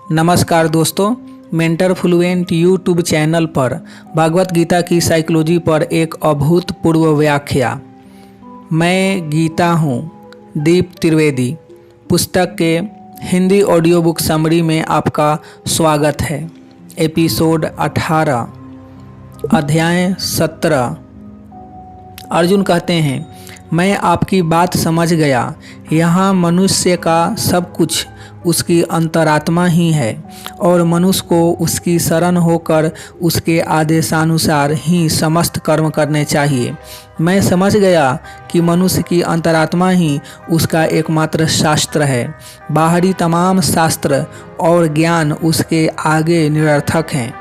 नमस्कार दोस्तों, mentor fluent YouTube channel पर भगवत गीता की साइकोलॉजी पर एक अभूतपूर्व व्याख्या। मैं गीता हूँ दीप त्रिवेदी पुस्तक के हिंदी ऑडियो बुक समरी में आपका स्वागत है। एपिसोड 18 अध्याय 17। अर्जुन कहते हैं, मैं आपकी बात समझ गया। यहाँ मनुष्य का सब कुछ उसकी अंतरात्मा ही है और मनुष्य को उसकी शरण होकर उसके आदेशानुसार ही समस्त कर्म करने चाहिए। मैं समझ गया कि मनुष्य की अंतरात्मा ही उसका एकमात्र शास्त्र है। बाहरी तमाम शास्त्र और ज्ञान उसके आगे निरर्थक हैं।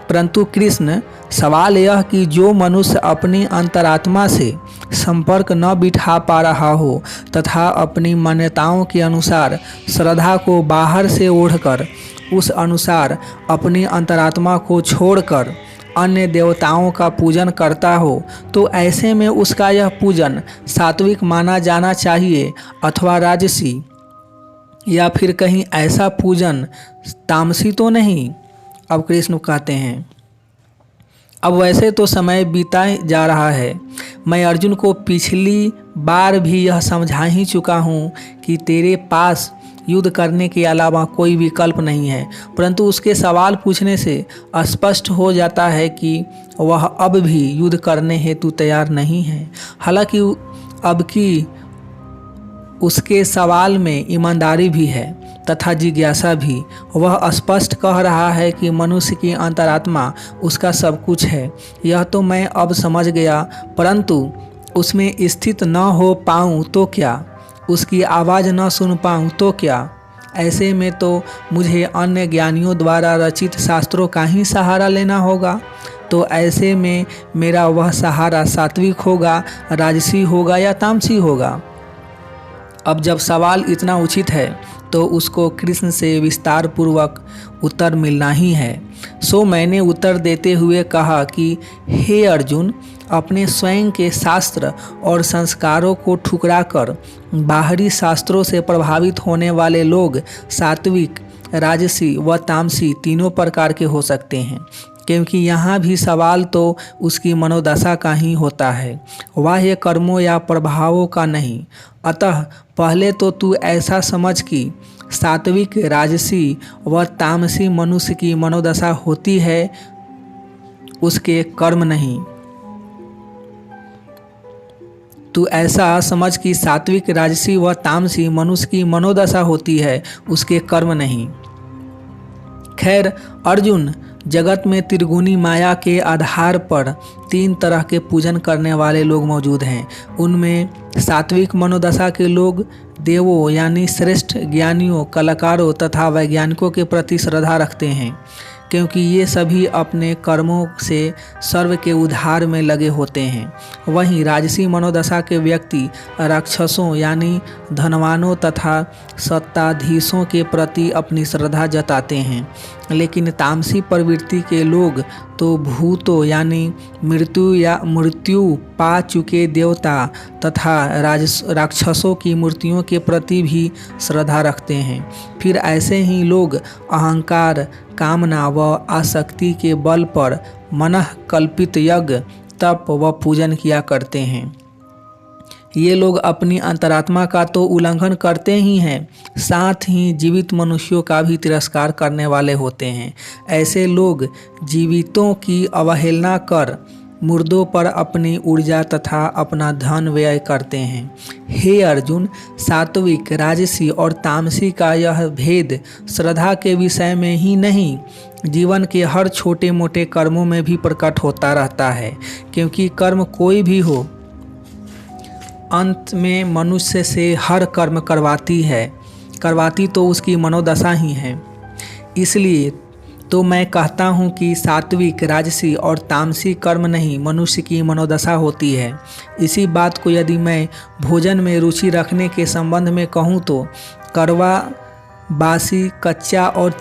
परंतु कृष्ण, सवाल यह कि जो मनुष्य अपनी अंतरात्मा से संपर्क न बिठा पा रहा हो तथा अपनी मान्यताओं के अनुसार श्रद्धा को बाहर से ओढ़कर उस अनुसार अपनी अंतरात्मा को छोड़कर अन्य देवताओं का पूजन करता हो, तो ऐसे में उसका यह पूजन सात्विक माना जाना चाहिए अथवा राजसी, या फिर कहीं ऐसा पूजन तामसी तो नहीं। अब कृष्ण कहते हैं, अब वैसे तो समय बीता जा रहा है। मैं अर्जुन को पिछली बार भी यह समझा ही चुका हूँ कि तेरे पास युद्ध करने के अलावा कोई विकल्प नहीं है, परंतु उसके सवाल पूछने से स्पष्ट हो जाता है कि वह अब भी युद्ध करने हेतु तैयार नहीं है। हालांकि अब की उसके सवाल में ईमानदारी भी है तथा जिज्ञासा भी। वह स्पष्ट कह रहा है कि मनुष्य की अंतरात्मा उसका सब कुछ है। यह तो मैं अब समझ गया, परंतु उसमें स्थित न हो पाऊँ तो क्या, उसकी आवाज़ न सुन पाऊँ तो क्या। ऐसे में तो मुझे अन्य ज्ञानियों द्वारा रचित शास्त्रों का ही सहारा लेना होगा। तो ऐसे में मेरा वह सहारा सात्विक होगा, राजसी होगा या तामसी होगा। अब जब सवाल इतना उचित है तो उसको कृष्ण से विस्तार पूर्वक उत्तर मिलना ही है। सो मैंने उत्तर देते हुए कहा कि हे अर्जुन, अपने स्वयं के शास्त्र और संस्कारों को ठुकराकर बाहरी शास्त्रों से प्रभावित होने वाले लोग सात्विक, राजसी व तामसी तीनों प्रकार के हो सकते हैं, क्योंकि यहाँ भी सवाल तो उसकी मनोदशा का ही होता है, बाह्य कर्मों या प्रभावों का नहीं। अतः पहले तो तू ऐसा समझ कि सात्विक, राजसी व तामसी मनुष्य की मनोदशा होती है, उसके कर्म नहीं। तू ऐसा समझ कि सात्विक, राजसी व तामसी मनुष्य की मनोदशा होती है, उसके कर्म नहीं। खैर अर्जुन, जगत में त्रिगुणी माया के आधार पर तीन तरह के पूजन करने वाले लोग मौजूद हैं। उनमें सात्विक मनोदशा के लोग देवों यानी श्रेष्ठ ज्ञानियों, कलाकारों तथा वैज्ञानिकों के प्रति श्रद्धा रखते हैं, क्योंकि ये सभी अपने कर्मों से सर्व के उद्धार में लगे होते हैं। वहीं राजसी मनोदशा के व्यक्ति राक्षसों यानी धनवानों तथा सत्ताधीशों के प्रति अपनी श्रद्धा जताते हैं। लेकिन तामसी प्रवृत्ति के लोग तो भूतों यानी मृत्यु पा चुके देवता तथा राक्षसों की मूर्तियों के प्रति भी श्रद्धा रखते हैं। फिर ऐसे ही लोग अहंकार, कामना व आसक्ति के बल पर मनः कल्पित यज्ञ, तप व पूजन किया करते हैं। ये लोग अपनी अंतरात्मा का तो उल्लंघन करते ही हैं, साथ ही जीवित मनुष्यों का भी तिरस्कार करने वाले होते हैं। ऐसे लोग जीवितों की अवहेलना कर मुर्दों पर अपनी ऊर्जा तथा अपना धन व्यय करते हैं। हे अर्जुन, सात्विक, राजसी और तामसी का यह भेद श्रद्धा के विषय में ही नहीं, जीवन के हर छोटे मोटे कर्मों में भी प्रकट होता रहता है, क्योंकि कर्म कोई भी हो, अंत में मनुष्य से हर कर्म करवाती तो उसकी मनोदशा ही है। इसलिए तो मैं कहता हूँ कि सात्विक, राजसी और तामसी कर्म नहीं, मनुष्य की मनोदशा होती है। इसी बात को यदि मैं भोजन में रुचि रखने के संबंध में कहूँ तो कड़वा, बासी, कच्चा और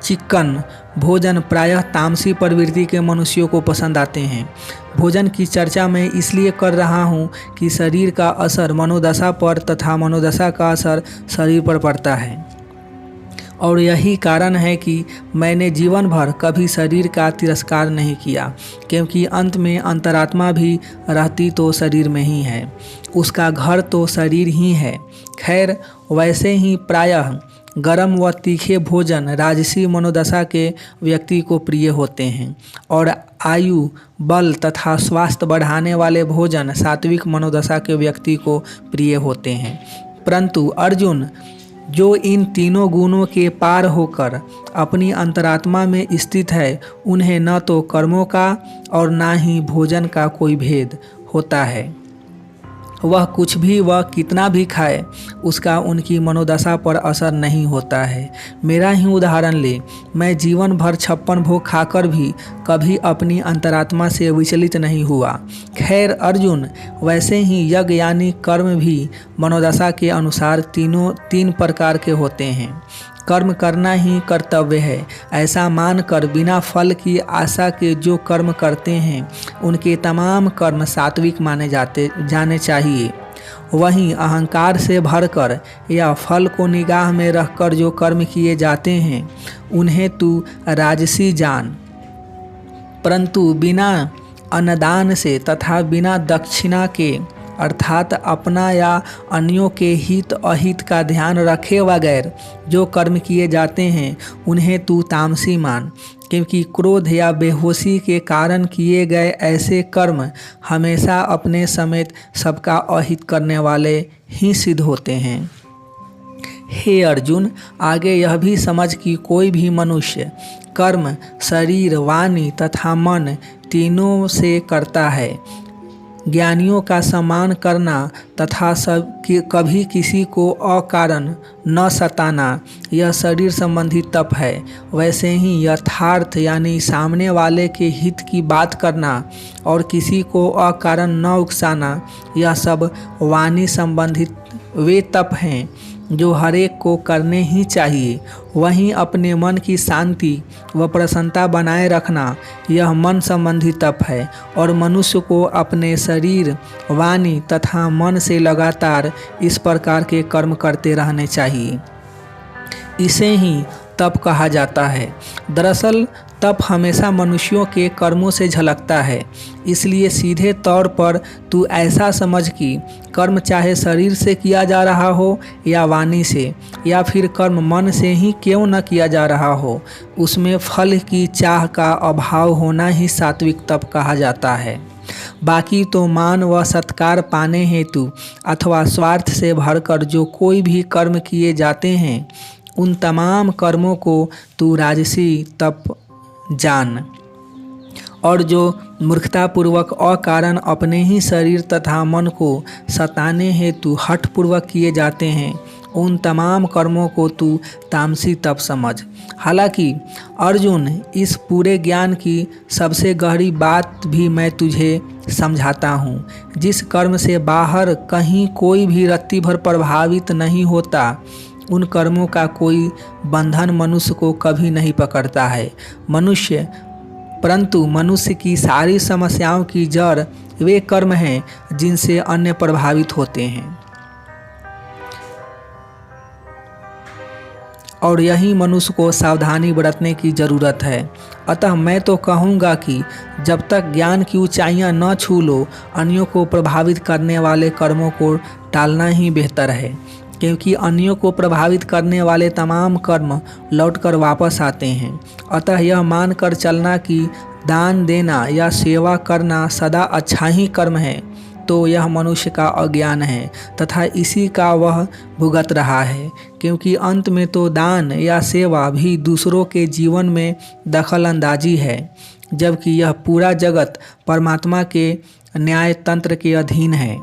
चिकन भोजन प्रायः तामसी प्रवृत्ति के मनुष्यों को पसंद आते हैं। भोजन की चर्चा मैं इसलिए कर रहा हूँ कि शरीर का असर मनोदशा पर तथा मनोदशा का असर शरीर पर पड़ता है। और यही कारण है कि मैंने जीवन भर कभी शरीर का तिरस्कार नहीं किया, क्योंकि अंत में अंतरात्मा भी रहती तो शरीर में ही है, उसका घर तो शरीर ही है। खैर, वैसे ही प्रायः गरम व तीखे भोजन राजसी मनोदशा के व्यक्ति को प्रिय होते हैं और आयु, बल तथा स्वास्थ्य बढ़ाने वाले भोजन सात्विक मनोदशा के व्यक्ति को प्रिय होते हैं। परंतु अर्जुन, जो इन तीनों गुणों के पार होकर अपनी अंतरात्मा में स्थित है, उन्हें न तो कर्मों का और न ही भोजन का कोई भेद होता है। वह कुछ भी व कितना भी खाए, उसका उनकी मनोदशा पर असर नहीं होता है। मेरा ही उदाहरण ले, मैं जीवन भर 56 भोग खाकर भी कभी अपनी अंतरात्मा से विचलित नहीं हुआ। खैर अर्जुन, वैसे ही यज्ञ यानी कर्म भी मनोदशा के अनुसार तीन प्रकार के होते हैं। कर्म करना ही कर्तव्य है, ऐसा मानकर बिना फल की आशा के जो कर्म करते हैं, उनके तमाम कर्म सात्विक माने जाने चाहिए। वहीं अहंकार से भरकर या फल को निगाह में रखकर जो कर्म किए जाते हैं, उन्हें तू राजसी जान। परंतु बिना अन्नदान से तथा बिना दक्षिणा के अर्थात अपना या अन्यों के हित अहित का ध्यान रखे बगैर जो कर्म किए जाते हैं, उन्हें तू तामसी मान, क्योंकि क्रोध या बेहोशी के कारण किए गए ऐसे कर्म हमेशा अपने समेत सबका अहित करने वाले ही सिद्ध होते हैं। हे अर्जुन, आगे यह भी समझ कि कोई भी मनुष्य कर्म शरीर, वाणी तथा मन तीनों से करता है। ज्ञानियों का सम्मान करना तथा कभी किसी को अकारण न सताना, यह शरीर संबंधी तप है। वैसे ही यथार्थ यानी सामने वाले के हित की बात करना और किसी को अकारण न उकसाना, यह सब वाणी संबंधित वे तप हैं जो हर एक को करने ही चाहिए। वहीं अपने मन की शांति व प्रसन्नता बनाए रखना, यह मन संबंधी तप है और मनुष्य को अपने शरीर, वाणी तथा मन से लगातार इस प्रकार के कर्म करते रहने चाहिए। इसे ही तप कहा जाता है। दरअसल तप हमेशा मनुष्यों के कर्मों से झलकता है, इसलिए सीधे तौर पर तू ऐसा समझ कि कर्म चाहे शरीर से किया जा रहा हो या वाणी से, या फिर कर्म मन से ही क्यों न किया जा रहा हो, उसमें फल की चाह का अभाव होना ही सात्विक तप कहा जाता है। बाकी तो मान व सत्कार पाने हेतु अथवा स्वार्थ से भरकर जो कोई भी कर्म किए जाते हैं, उन तमाम कर्मों को तू राजसी तप जान। और जो मूर्खतापूर्वक अकारण अपने ही शरीर तथा मन को सताने हेतु हठपूर्वक किए जाते हैं, उन तमाम कर्मों को तू तामसी तप समझ। हालांकि अर्जुन, इस पूरे ज्ञान की सबसे गहरी बात भी मैं तुझे समझाता हूँ। जिस कर्म से बाहर कहीं कोई भी रत्ती भर प्रभावित नहीं होता, उन कर्मों का कोई बंधन मनुष्य को कभी नहीं पकड़ता है। परंतु मनुष्य की सारी समस्याओं की जड़ वे कर्म हैं जिनसे अन्य प्रभावित होते हैं, और यही मनुष्य को सावधानी बरतने की जरूरत है। अतः मैं तो कहूँगा कि जब तक ज्ञान की ऊंचाइयाँ न छू लो, अन्यों को प्रभावित करने वाले कर्मों को टालना ही बेहतर है, क्योंकि अन्यों को प्रभावित करने वाले तमाम कर्म लौटकर वापस आते हैं। अतः यह मानकर चलना कि दान देना या सेवा करना सदा अच्छा ही कर्म है, तो यह मनुष्य का अज्ञान है तथा इसी का वह भुगत रहा है, क्योंकि अंत में तो दान या सेवा भी दूसरों के जीवन में दखल अंदाजी है, जबकि यह पूरा जगत परमात्मा के न्याय तंत्र के अधीन है।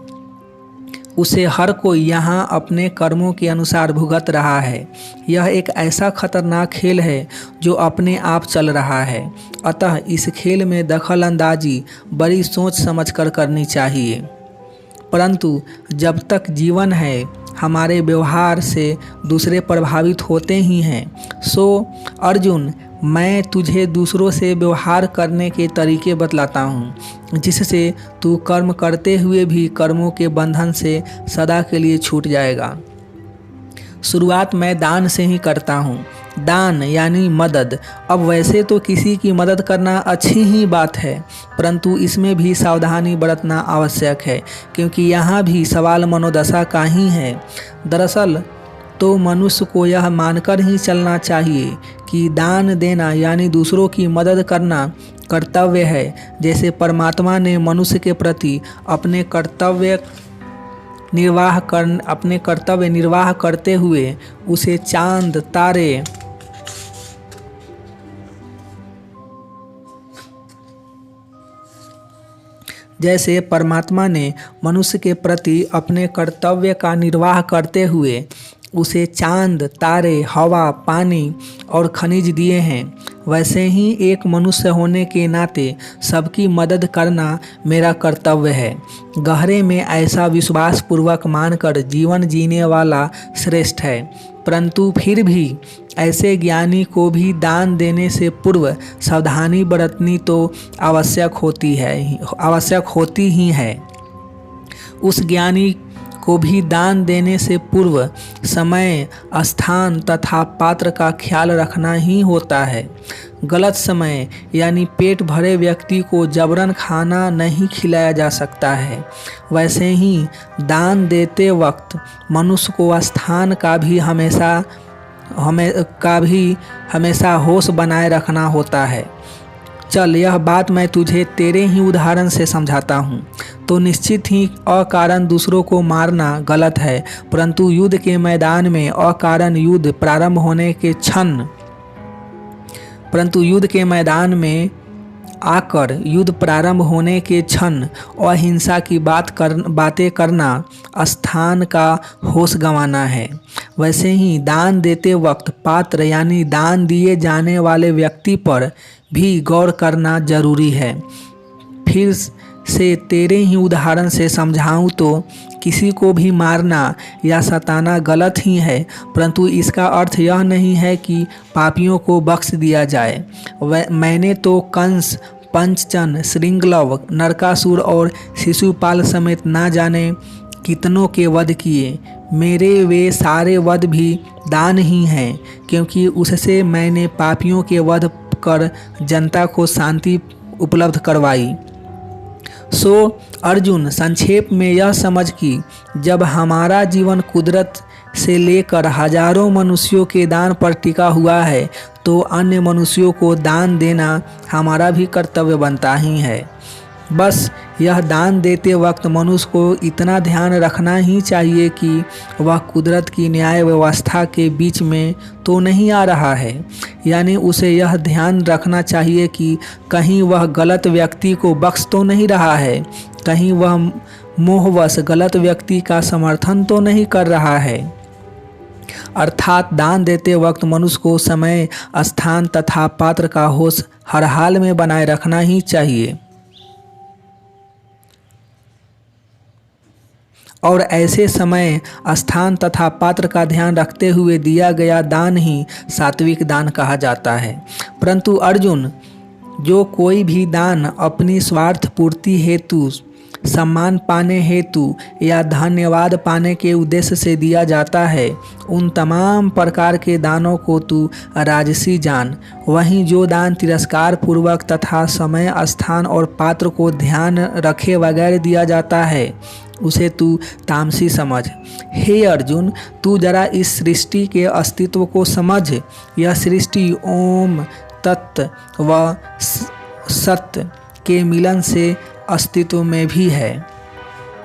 उसे हर कोई यहाँ अपने कर्मों के अनुसार भुगत रहा है। यह एक ऐसा खतरनाक खेल है जो अपने आप चल रहा है। अतः इस खेल में दखल अंदाजी बड़ी सोच समझकर करनी चाहिए। परंतु जब तक जीवन है, हमारे व्यवहार से दूसरे प्रभावित होते ही हैं। सो अर्जुन, मैं तुझे दूसरों से व्यवहार करने के तरीके बतलाता हूँ, जिससे तू कर्म करते हुए भी कर्मों के बंधन से सदा के लिए छूट जाएगा। शुरुआत मैं दान से ही करता हूँ, दान यानी मदद। अब वैसे तो किसी की मदद करना अच्छी ही बात है, परंतु इसमें भी सावधानी बरतना आवश्यक है, क्योंकि यहाँ भी सवाल मनोदशा का ही है। दरअसल तो मनुष्य को यह मानकर ही चलना चाहिए कि दान देना यानी दूसरों की मदद करना कर्तव्य है। जैसे परमात्मा ने मनुष्य के प्रति अपने कर्तव्य निर्वाह करते हुए उसे चांद तारे जैसे परमात्मा ने मनुष्य के प्रति अपने कर्तव्य का निर्वाह करते हुए उसे चांद, तारे, हवा, पानी और खनिज दिए हैं, वैसे ही एक मनुष्य होने के नाते सबकी मदद करना मेरा कर्तव्य है। गहरे में ऐसा विश्वास पूर्वक मानकर जीवन जीने वाला श्रेष्ठ है, परंतु फिर भी ऐसे ज्ञानी को भी दान देने से पूर्व सावधानी बरतनी तो आवश्यक होती ही है। उस ज्ञानी को भी दान देने से पूर्व समय, स्थान तथा पात्र का ख्याल रखना ही होता है। गलत समय यानी पेट भरे व्यक्ति को जबरन खाना नहीं खिलाया जा सकता है। वैसे ही दान देते वक्त मनुष्य को स्थान का भी हमेशा होश बनाए रखना होता है। चल, यह बात मैं तुझे तेरे ही उदाहरण से समझाता हूँ। तो निश्चित ही अकारण दूसरों को मारना गलत है, परंतु युद्ध के मैदान में अकारण युद्ध प्रारंभ होने के क्षण अहिंसा की बातें करना स्थान का होश गंवाना है। वैसे ही दान देते वक्त पात्र यानी दान दिए जाने वाले व्यक्ति पर भी गौर करना जरूरी है। फिर से तेरे ही उदाहरण से समझाऊं तो किसी को भी मारना या सताना गलत ही है, परंतु इसका अर्थ यह नहीं है कि पापियों को बख्श दिया जाए। मैंने तो कंस, पंचजन, श्रृंगलव, नरकासुर और शिशुपाल समेत ना जाने कितनों के वध किए। मेरे वे सारे वध भी दान ही हैं, क्योंकि उससे मैंने पापियों के वध कर जनता को शांति उपलब्ध करवाई। सो अर्जुन, संक्षेप में यह समझ कि जब हमारा जीवन कुदरत से लेकर हजारों मनुष्यों के दान पर टिका हुआ है, तो अन्य मनुष्यों को दान देना हमारा भी कर्तव्य बनता ही है। बस यह दान देते वक्त मनुष्य को इतना ध्यान रखना ही चाहिए कि वह कुदरत की न्याय व्यवस्था के बीच में तो नहीं आ रहा है, यानी उसे यह ध्यान रखना चाहिए कि कहीं वह गलत व्यक्ति को बख्श तो नहीं रहा है, कहीं वह मोहवश गलत व्यक्ति का समर्थन तो नहीं कर रहा है। अर्थात दान देते वक्त मनुष्य को समय, स्थान तथा पात्र का होश हर हाल में बनाए रखना ही चाहिए, और ऐसे समय, स्थान तथा पात्र का ध्यान रखते हुए दिया गया दान ही सात्विक दान कहा जाता है। परंतु अर्जुन, जो कोई भी दान अपनी स्वार्थ पूर्ति हेतु, सम्मान पाने हेतु या धन्यवाद पाने के उद्देश्य से दिया जाता है, उन तमाम प्रकार के दानों को तू राजसी जान। वहीं जो दान तिरस्कार पूर्वक तथा समय, स्थान और पात्र को ध्यान रखे बगैर दिया जाता है, उसे तू तामसी समझ। हे अर्जुन, तू जरा इस सृष्टि के अस्तित्व को समझ। यह सृष्टि ओम, तत्व व सत्य के मिलन से अस्तित्व में भी है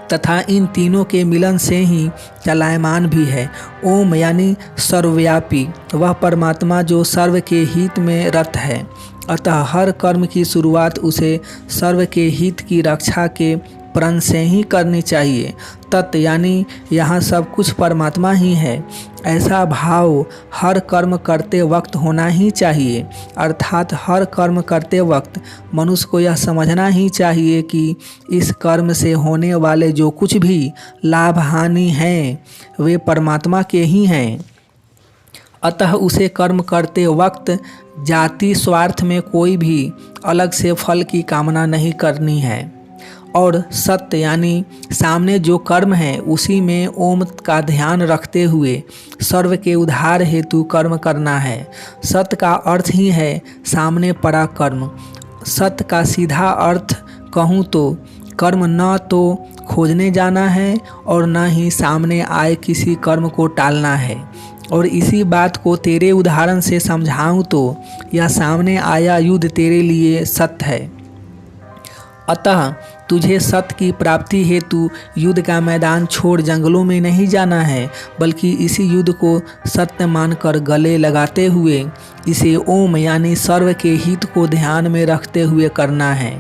तथा इन तीनों के मिलन से ही चलायमान भी है। ओम यानी सर्वव्यापी, वह परमात्मा जो सर्व के हित में रत है, अतः हर कर्म की शुरुआत उसे सर्व के हित की रक्षा के प्रण से ही करनी चाहिए। तत् यानी यहाँ सब कुछ परमात्मा ही है, ऐसा भाव हर कर्म करते वक्त होना ही चाहिए। अर्थात हर कर्म करते वक्त मनुष्य को यह समझना ही चाहिए कि इस कर्म से होने वाले जो कुछ भी लाभ हानि हैं, वे परमात्मा के ही हैं। अतः उसे कर्म करते वक्त जाति स्वार्थ में कोई भी अलग से फल की कामना नहीं करनी है। और सत्य यानी सामने जो कर्म है उसी में ओम का ध्यान रखते हुए सर्व के उद्धार हेतु कर्म करना है। सत्य का अर्थ ही है सामने पड़ा कर्म। सत्य का सीधा अर्थ कहूँ तो कर्म न तो खोजने जाना है और न ही सामने आए किसी कर्म को टालना है। और इसी बात को तेरे उदाहरण से समझाऊं तो यह सामने आया युद्ध तेरे लिए सत्य है। अतः तुझे सत्य की प्राप्ति हेतु युद्ध का मैदान छोड़ जंगलों में नहीं जाना है, बल्कि इसी युद्ध को सत्य मानकर गले लगाते हुए इसे ओम यानी सर्व के हित को ध्यान में रखते हुए करना है।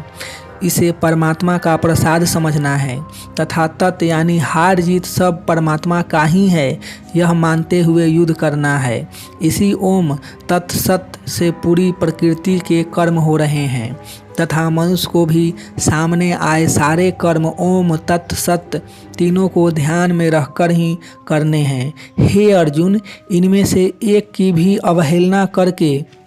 इसे परमात्मा का प्रसाद समझना है तथा तत् यानी हार जीत सब परमात्मा का ही है यह मानते हुए युद्ध करना है। इसी ओम तत् सत से पूरी प्रकृति के कर्म हो रहे हैं तथा मनुष्य को भी सामने आए सारे कर्म ओम तत् सत तीनों को ध्यान में रखकर ही करने हैं। हे अर्जुन, इनमें से एक की भी अवहेलना करके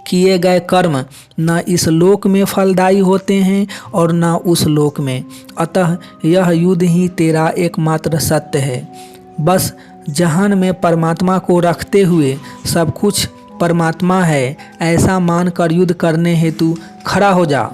किए गए कर्म न इस लोक में फलदायी होते हैं और न उस लोक में। अतः यह युद्ध ही तेरा एकमात्र सत्य है। बस जहन में परमात्मा को रखते हुए सब कुछ परमात्मा है ऐसा मानकर युद्ध करने हेतु खड़ा हो जा।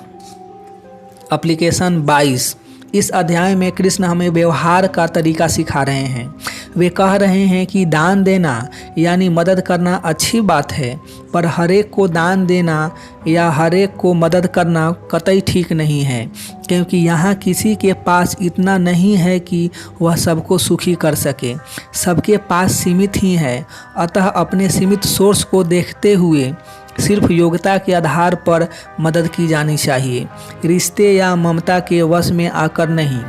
एप्लीकेशन 22। इस अध्याय में कृष्ण हमें व्यवहार का तरीका सिखा रहे हैं। वे कह रहे हैं कि दान देना यानी मदद करना अच्छी बात है, पर हरेक को दान देना या हरेक को मदद करना कतई ठीक नहीं है, क्योंकि यहाँ किसी के पास इतना नहीं है कि वह सबको सुखी कर सके। सबके पास सीमित ही है। अतः अपने सीमित सोर्स को देखते हुए सिर्फ योग्यता के आधार पर मदद की जानी चाहिए, रिश्ते या ममता के वश में आकर नहीं।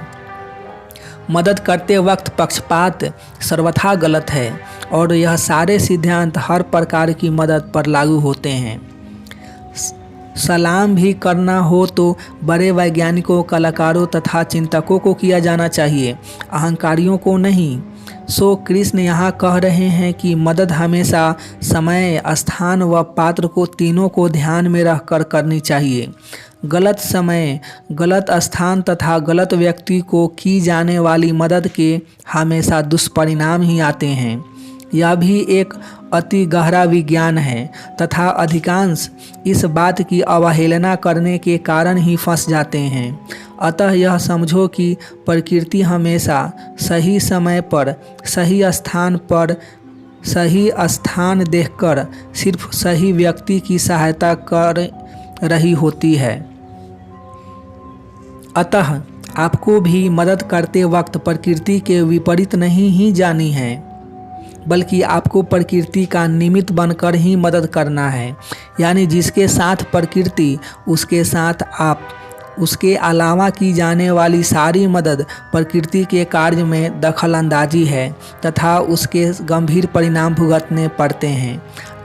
मदद करते वक्त पक्षपात सर्वथा गलत है और यह सारे सिद्धांत हर प्रकार की मदद पर लागू होते हैं। सलाम भी करना हो तो बड़े वैज्ञानिकों, कलाकारों तथा चिंतकों को किया जाना चाहिए, अहंकारियों को नहीं। सो कृष्ण यहाँ कह रहे हैं कि मदद हमेशा समय, स्थान व पात्र को तीनों को ध्यान में रखकर करनी चाहिए। गलत समय, गलत स्थान तथा गलत व्यक्ति को की जाने वाली मदद के हमेशा दुष्परिणाम ही आते हैं। यह भी एक अति गहरा विज्ञान है तथा अधिकांश इस बात की अवहेलना करने के कारण ही फंस जाते हैं। अतः यह समझो कि प्रकृति हमेशा सही समय पर सही स्थान देखकर सिर्फ सही व्यक्ति की सहायता कर रही होती है। अतः आपको भी मदद करते वक्त प्रकृति के विपरीत नहीं ही जानी है, बल्कि आपको प्रकृति का निमित्त बनकर ही मदद करना है। यानी जिसके साथ प्रकृति उसके साथ आप। उसके अलावा की जाने वाली सारी मदद प्रकृति के कार्य में दखल अंदाजी है तथा उसके गंभीर परिणाम भुगतने पड़ते हैं।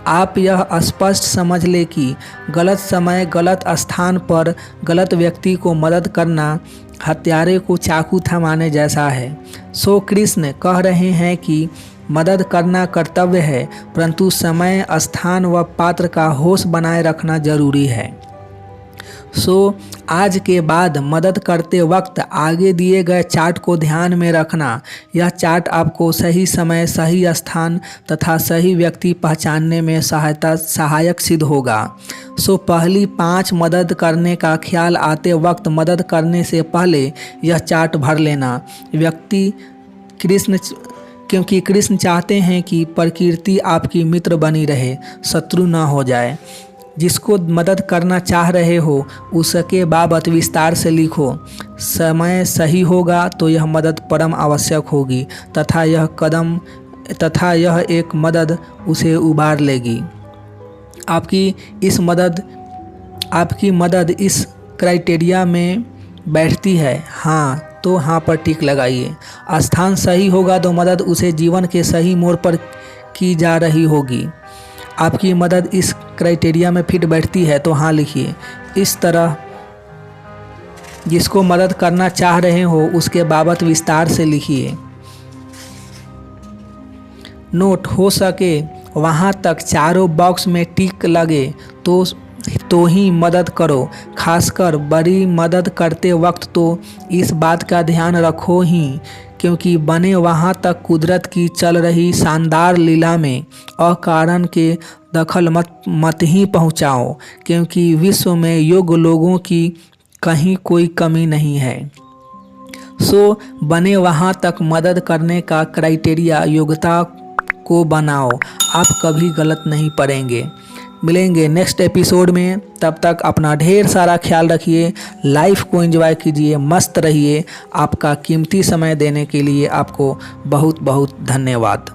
आप यह स्पष्ट समझ ले कि गलत समय, गलत स्थान पर गलत व्यक्ति को मदद करना हत्यारे को चाकू थमाने जैसा है। सो कृष्ण कह रहे हैं कि मदद करना कर्तव्य है, परंतु समय, स्थान व पात्र का होश बनाए रखना जरूरी है। सो आज के बाद मदद करते वक्त आगे दिए गए चार्ट को ध्यान में रखना। यह चार्ट आपको सही समय, सही स्थान तथा सही व्यक्ति पहचानने में सहायक सिद्ध होगा। सो पहली 5 मदद करने का ख्याल आते वक्त मदद करने से पहले यह चार्ट भर लेना। क्योंकि कृष्ण चाहते हैं कि प्रकृति आपकी मित्र बनी रहे, शत्रु न हो जाए। जिसको मदद करना चाह रहे हो उसके बाबत विस्तार से लिखो। समय सही होगा तो यह मदद परम आवश्यक होगी तथा यह एक मदद उसे उबार लेगी। आपकी मदद इस क्राइटेरिया में बैठती है, हाँ तो हाँ पर टिक लगाइए। स्थान सही होगा तो मदद उसे जीवन के सही मोड़ पर की जा रही होगी। आपकी मदद इस क्राइटेरिया में फिट बैठती है तो हाँ लिखिए। इस तरह जिसको मदद करना चाह रहे हो उसके बाबत विस्तार से लिखिए। नोट, हो सके वहाँ तक चारों बॉक्स में टिक लगे तो तो ही मदद करो। खासकर बड़ी मदद करते वक्त तो इस बात का ध्यान रखो ही, क्योंकि बने वहाँ तक कुदरत की चल रही शानदार लीला में अकारण के दखल मत ही पहुँचाओ, क्योंकि विश्व में योग्य लोगों की कहीं कोई कमी नहीं है। सो बने वहाँ तक मदद करने का क्राइटेरिया योग्यता को बनाओ, आप कभी गलत नहीं पड़ेंगे। मिलेंगे नेक्स्ट एपिसोड में, तब तक अपना ढेर सारा ख्याल रखिए, लाइफ को एंजॉय कीजिए, मस्त रहिए। आपका कीमती समय देने के लिए आपको बहुत बहुत धन्यवाद।